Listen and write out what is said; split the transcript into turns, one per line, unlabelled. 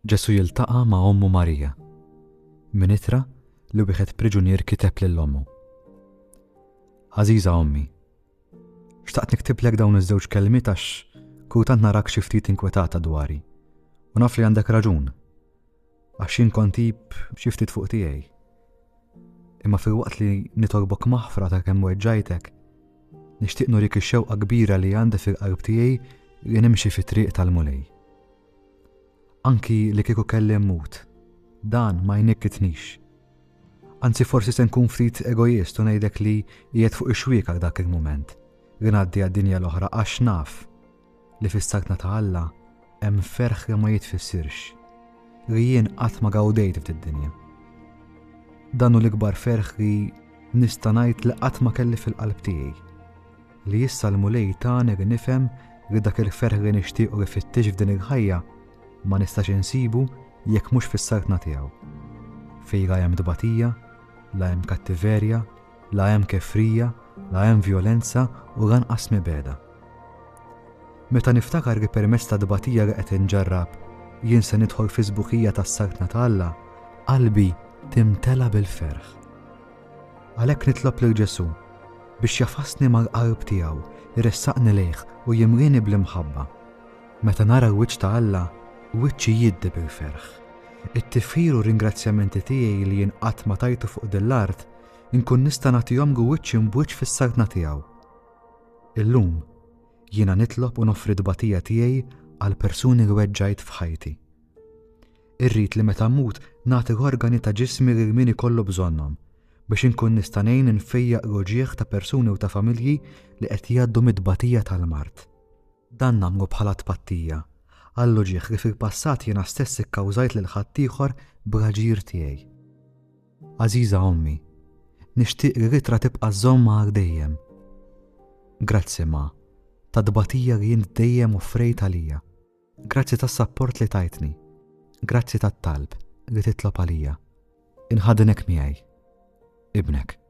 Ġesu jiltaqa' ma' Ommu Marija. Min ittra li wieħed priġunier kiteb lill-ommu. Għażiża Ommi, xtaqt niktiblek dawn iż-żewġ kelmiet għax kultant narak xi ftit inkwetata dwari. U naf li għandek raġun, għax jien kont tip xi ftit fuq tiegħi. Imma filwaqt li nitolbok maħfra ta' kemm weġġajtek, nixtieq nurik ix-xewqa kbira li għandi fil-qalb tiegħi li nimxi fit-triq tal-mulej. Anki li kieku kelli mmut, dan ma jnikkitnix. Anzi forsi se nkun ftit egoist u ngħidlek li qiegħed fuq ix-xwiekak dak il-mument, li ngħaddi għad-dinja l-oħra għax naf li fis-sakna ta' Alla hemm ferħ li ma jitfissirx, li jien qatt ma gawdejt f'did-dinja. Dan hu l-ikbar ferħ li nista' ngħid li qatt ma kelli fil-qalb tiegħi, li issa l-mulej tagħni li nifhem li dak il-ferħ li nixtieq u rifittix f'din il-ħajja ma nistax insibu jekk mhux fis-sartna tiegħu. Fejn la hemm dbatija, la hemm kattiverja, la hemm kefrija, la hemm vjolenza u lanqas mibeda. Meta niftakar li permezz ta' dbatija li qed inġarrab jien se nidħol fi sbuħija tas-sartna ta' Alla, qalbi timtela bil-ferħ. Għalhekk nitlob lil Ġesu biex jafassni mal-qalb tiegħu, jressaqni lejh u jimlieni bl-imħabba. Meta nara l-wiċċ ta' Alla, wiċċi jiddi bil-ferħ. It-tifħir u ringrazzjamenti tiegħi li jien qatt ma tajtu fuq dil-art inkun nista' nagħtihom wiċċ imbwiċċ fis-sartna tiegħu. Illum jiena nitlob u noffri dbatija tiegħi għal persuni li weġġajt f'ħajti. Irrid li meta mmut nagħti l-organi ta' ġismi lil min ikollu bżonnhom biex inkun nista' ngħin infejjaq l-uġigħ ta' persuni u ta' familji li qed jgħaddu mid-dbatija tal-mart. Dan nagħmlu bħala tpattija għall-uġigħ li fil-passat jiena stess ikkawżajt lil ħaddieħor bl-aġir tiegħi. Għażiża Ommi, nixtieq li l-ittra tibqa' żomm magħek dejjem. Grazzi ma ta' dbatija li jien dejjem offrejt għalija. Grazzi tas-sapport li tajtni. Grazzi tat-talb li titlob għalija. Inħadnek miegħi. Ibnek.